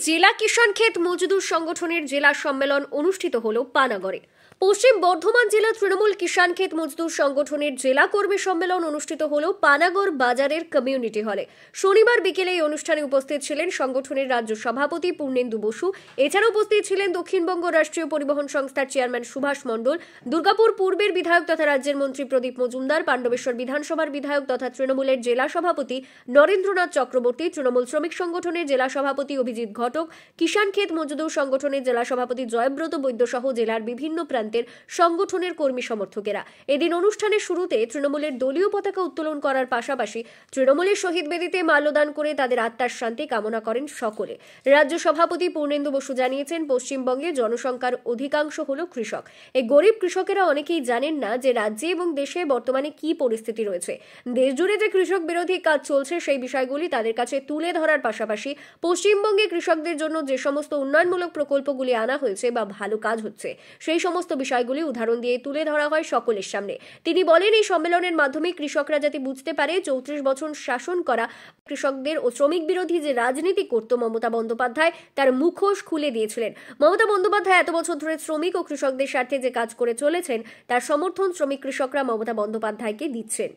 জেলা কিষাণ ক্ষেত মজদুর সংগঠনের জেলা সম্মেলন অনুষ্ঠিত হলো পানাগড়ে। পশ্চিম বর্ধমান জেলা তৃণমূল কিষাণ ক্ষেত মজদুর সংগঠনের জেলা কর্মী সম্মেলন অনুষ্ঠিত হলো পানাগড় বাজারের কমিউনিটি হলে। শনিবার বিকেলে এই অনুষ্ঠানে উপস্থিত ছিলেন সংগঠনের রাজ্য সভাপতি পূর্ণেন্দু বসু। এছাড়া উপস্থিত ছিলেন দক্ষিণবঙ্গ রাষ্ট্রীয় পরিবহন সংস্থার চেয়ারম্যান সুভাষ মণ্ডল, দুর্গাপুর পূর্বের বিধায়ক তথা রাজ্যের মন্ত্রী প্রদীপ মজুমদার, পাণ্ডবেশ্বর বিধানসভার বিধায়ক তথা তৃণমূলের জেলা সভাপতি নরেন্দ্রনাথ চক্রবর্তী, তৃণমূল শ্রমিক সংগঠনের জেলা সভাপতি অভিজিৎ ঘটক, কিষাণ ক্ষেত মজদুর সংগঠনের জেলা সভাপতি জয়ব্রত বৈদ্য সহ জেলার বিভিন্ন প্রান্তের সংগঠনের কর্মী সমর্থকেরা। এদিন অনুষ্ঠানের শুরুতে তৃণমূলের দলীয় পতাকা উত্তোলন করার পাশাপাশি তৃণমূলের শহীদ বেদিতে মাল্যদান করে তাদের আত্মার শান্তি কামনা করেন সকলে। রাজ্য সভাপতি পূর্ণেন্দু বসু জানিয়েছেন, পশ্চিমবঙ্গে জনসংখ্যার অধিকাংশ হল কৃষক। এই গরিব কৃষকেরা অনেকেই জানেন না যে রাজ্যে এবং দেশে বর্তমানে কি পরিস্থিতি রয়েছে। দেশজুড়ে যে কৃষক বিরোধী কাজ চলছে সেই বিষয়গুলি তাদের কাছে তুলে ধরার পাশাপাশি পশ্চিমবঙ্গে কৃষকদের জন্য যে সমস্ত উন্নয়নমূলক প্রকল্পগুলি আনা হয়েছে বা ভালো কাজ হচ্ছে সেই সমস্ত বিষয়গুলি উদাহরণ দিয়ে তুলে ধরা হয় সকলের সামনে। তিনি বলেন, এই সম্মেলনের মাধ্যমে কৃষকরা যাতে বুঝতে পারে 34 বছর শাসন করা কৃষকদের ও শ্রমিক বিরোধী যে রাজনীতি করত মমতা বন্দ্যোপাধ্যায় তার মুখোশ খুলে দিয়েছিলেন। মমতা বন্দ্যোপাধ্যায় এত বছর ধরে শ্রমিক ও কৃষকদের স্বার্থে যে কাজ করে চলেছেন তার সমর্থন শ্রমিক কৃষকরা মমতা বন্দ্যোপাধ্যায়কে দিচ্ছেন।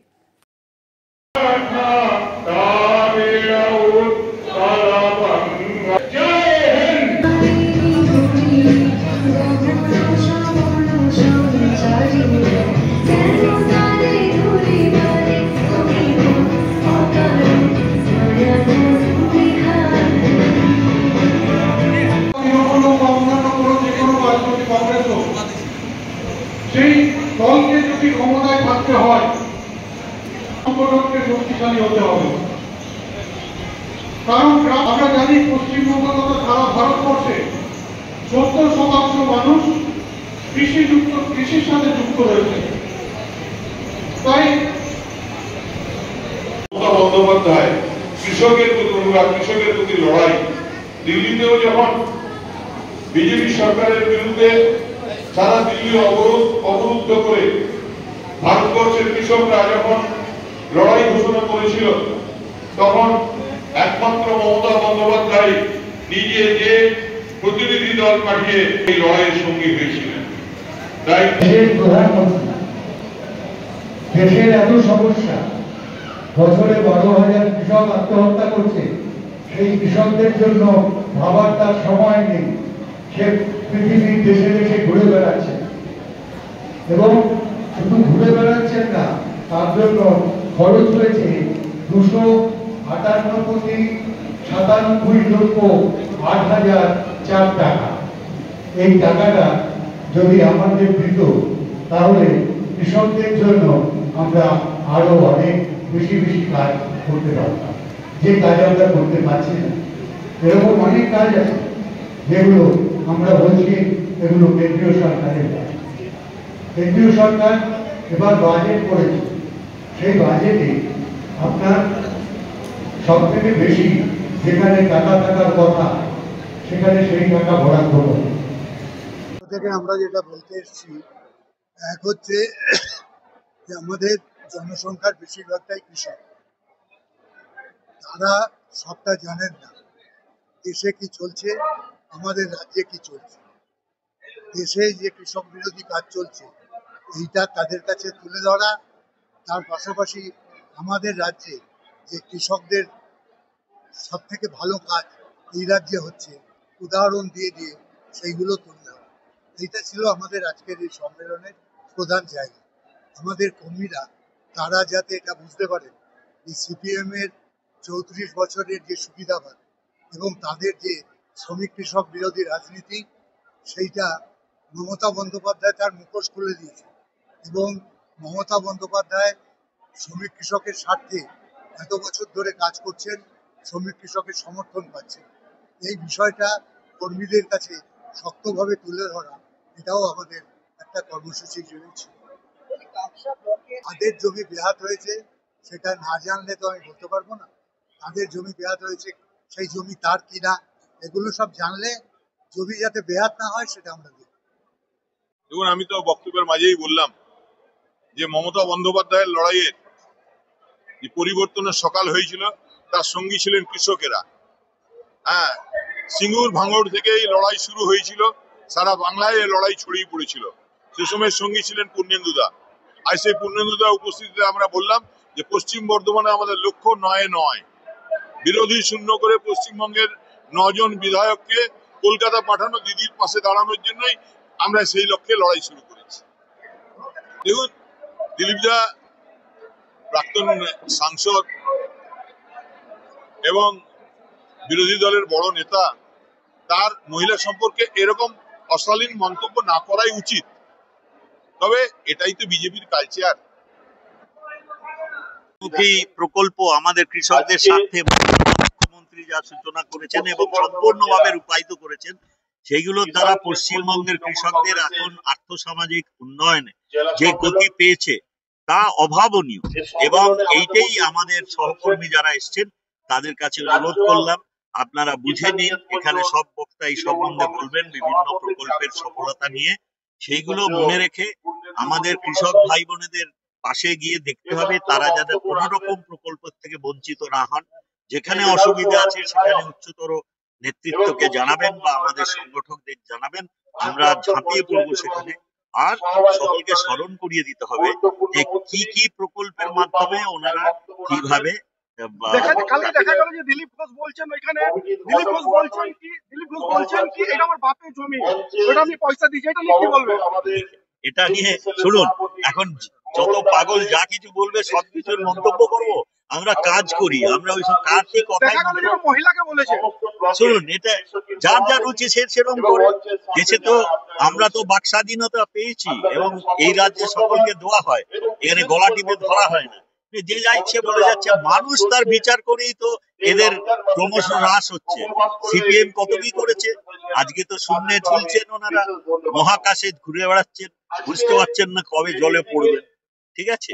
সেই দলকে যদি ক্ষমতায় থাকতে হয় সংগঠনকে শক্তিশালী হতে হবে। কারণ আমরা জানি পশ্চিমবঙ্গ তথা সারা ভারতবর্ষে 70% মানুষ কৃষির সাথে যুক্ত রয়েছে। তাই মমতা বন্দ্যোপাধ্যায় কৃষকের প্রতি অনুরাগ, কৃষকের প্রতি লড়াই, দিল্লিতেও যখন বিজেপি সরকারের বিরুদ্ধে সারা দিল্লি অবরুদ্ধ করে ভারতবর্ষের কৃষকরা যখন লড়াই ঘোষণা করেছিল তখন একমাত্র মমতা বন্দ্যোপাধ্যায় নিজে যে প্রতিনিধি দল পাঠিয়ে এই লড়াইয়ের সঙ্গী হয়েছিলেন। তাই প্রধানমন্ত্রী দেশের এত সমস্যা, বছরে 12,000 কৃষক আত্মহত্যা করছে, সেই কৃষকদের জন্য ভাবার তার সময় নেই। সে পৃথিবীর দেশে দেশে ঘুরে বেড়াচ্ছে এবং শুধু ঘুরে বেড়াচ্ছেন না, তার জন্য খরচ হয়েছে 297,97,08,004 টাকা। এই টাকাটা যদি আমাদের দিত তাহলে কৃষকদের জন্য আমরা আরো অনেক বেশি বেশি কাজ করতে পারতাম, যে কাজ আমরা করতে পারছি না। এরকম অনেক কাজ আছে যেগুলো আমরা বলছি এগুলো কেন্দ্রীয় সরকারের কাজ। কেন্দ্রীয় সরকার এবার বাজেট করেছে, সেই বাজেটে আপনার সব থেকে বেশি যেখানে টাকা থাকার কথা সেখানে সেই টাকা বরাদ্দ করে। থেকে আমরা যেটা বলতে এসেছি, এক হচ্ছে যে আমাদের জনসংখ্যার বেশিরভাগটাই কৃষক। তারা সবটা জানেন না দেশে কি চলছে, আমাদের রাজ্যে কি চলছে। দেশে যে কৃষক বিরোধী কাজ চলছে এইটা তাদের কাছে তুলে ধরা, তার পাশাপাশি আমাদের রাজ্যে যে কৃষকদের সব থেকে ভালো কাজ এই রাজ্যে হচ্ছে উদাহরণ দিয়ে দিয়ে সেইগুলো তুলে ধরা। এইটা ছিল আমাদের আজকের এই সম্মেলনের প্রধান জায়গা। আমাদের কর্মীরা তারা যাতে এটা বুঝতে পারেন এই সিপিএম এর 34 বছরের যে সুবিধাবাদ এবং তাদের যে শ্রমিক কৃষক বিরোধী রাজনীতি, সেইটা মমতা বন্দ্যোপাধ্যায় তার মুখোশ খুলে দিয়েছে এবং মমতা বন্দ্যোপাধ্যায় শ্রমিক কৃষকের স্বার্থে এত বছর ধরে কাজ করছেন, শ্রমিক কৃষকের সমর্থন পাচ্ছেন। এই বিষয়টা কর্মীদের কাছে শক্তভাবে তুলে ধরা, এটাও আমাদের একটা কর্মসূচি ছিল। তাদের জমি বেহাত হয়েছে সেটা না জানলে তো আমি বলতে পারবো না। তাদের জমি বেহাত হয়েছে, সেই জমি তার কিনা, এগুলো সব জানলে জমি যাতে বেহাত না হয় সেটা আমরা দেখব। দেখুন, আমি তো বক্তব্যের মাঝেই বললাম যে মমতা বন্দ্যোপাধ্যায়ের লড়াইয়ের যে পরিবর্তনের সকাল হয়েছিল তার সঙ্গী ছিলেন কৃষকেরা। হ্যাঁ, সিঙ্গুর ভাঙড় থেকে এই লড়াই শুরু হয়েছিল, সারা বাংলায় এই লড়াই ছড়িয়ে পড়েছিল। সে সময় সঙ্গী ছিলেন পূর্ণেন্দুদা। আর সেই পূর্ণেন্দুদা উপস্থিতিতে আমরা বললাম যে পশ্চিম বর্ধমানে আমাদের লক্ষ্য নয়, বিরোধী শূন্য করে পশ্চিমবঙ্গের 9 জন বিধায়ককে কলকাতা পাঠানো, দিদির পাশে দাঁড়ানোর জন্যই আমরা সেই লক্ষ্যে লড়াই শুরু করেছি। দেখুন, দিলীপদা প্রাক্তন সাংসদ এবং বিরোধী দলের বড় নেতা, তার মহিলা সম্পর্কে এরকম অশালীন মন্তব্য না করাই উচিত। তবে এটাই তো বিজেপির কালচার। প্রকল্প আমাদের কৃষকদের স্বার্থে মুখ্যমন্ত্রী যা সূচনা করেছেন এবং সম্পূর্ণভাবে রূপায়িত করেছেন, সেইগুলোর দ্বারা পশ্চিমবঙ্গের কৃষকদের এখন আর্থসামাজিক উন্নয়নে যে গতি পেয়েছে তা অভাবনীয়। এবং এইটাই আমাদের সহকর্মী যারা এসছেন তাদের কাছে অনুরোধ করলাম, আপনারা বুঝে নিন। এখানে সব বক্তা এই সম্বন্ধে বলবেন বিভিন্ন প্রকল্পের সফলতা নিয়ে। সেইগুলো মনে রেখে আমাদের কৃষক ভাই বোনেদের পাশে গিয়ে দেখতে হবে তারা যাতে কোনো রকম প্রকল্প থেকে বঞ্চিত না হন। যেখানে অসুবিধা আছে সেখানে উচ্চতর নেতৃত্বকে জানাবেন বা আমাদের সংগঠকদের জানাবেন, আমরা ঝাঁপিয়ে পড়বো সেখানে। আর সকলকে স্মরণ করিয়ে দিতে হবে যে কি কি প্রকল্পের মাধ্যমে ওনারা কিভাবে কালকে দেখা গেল যে দিলীপ ঘোষ বলছেন ওইখানে, দিলীপ ঘোষ বলছেন কি এটা আমার বাপের জমি, ওটা আমি পয়সা দিয়েছি, এটা নিয়ে কি বলবেন? এটা নিয়ে শুনুন, এখন যত পাগল যা কিছু বলবে সবকিছুর মন্তব্য করব? আমরা কাজ করি, আমরা ওইসব কাজ কি কথাই মহিলাকে বলেছে। শুনুন, এটা যার যা রুচি সে সেরকম করে। দেশে তো আমরা তো বাক স্বাধীনতা পেয়েছি এবং এই রাজ্যে সকলকে দেওয়া হয়, এখানে গলা টিপে ধরা হয় না। যে যা ইচ্ছে বলে যাচ্ছে, মানুষ তার বিচার করেই তো এদের ক্রমশ হ্রাস হচ্ছে। সিপিএম কত কি করেছে, আজকে তো শূন্যে ঝুলছেন ওনারা, মহাকাশে ঘুরে বেড়াচ্ছেন, বুঝতে পারছেন না কবে জলে পড়বেন। ঠিক আছে।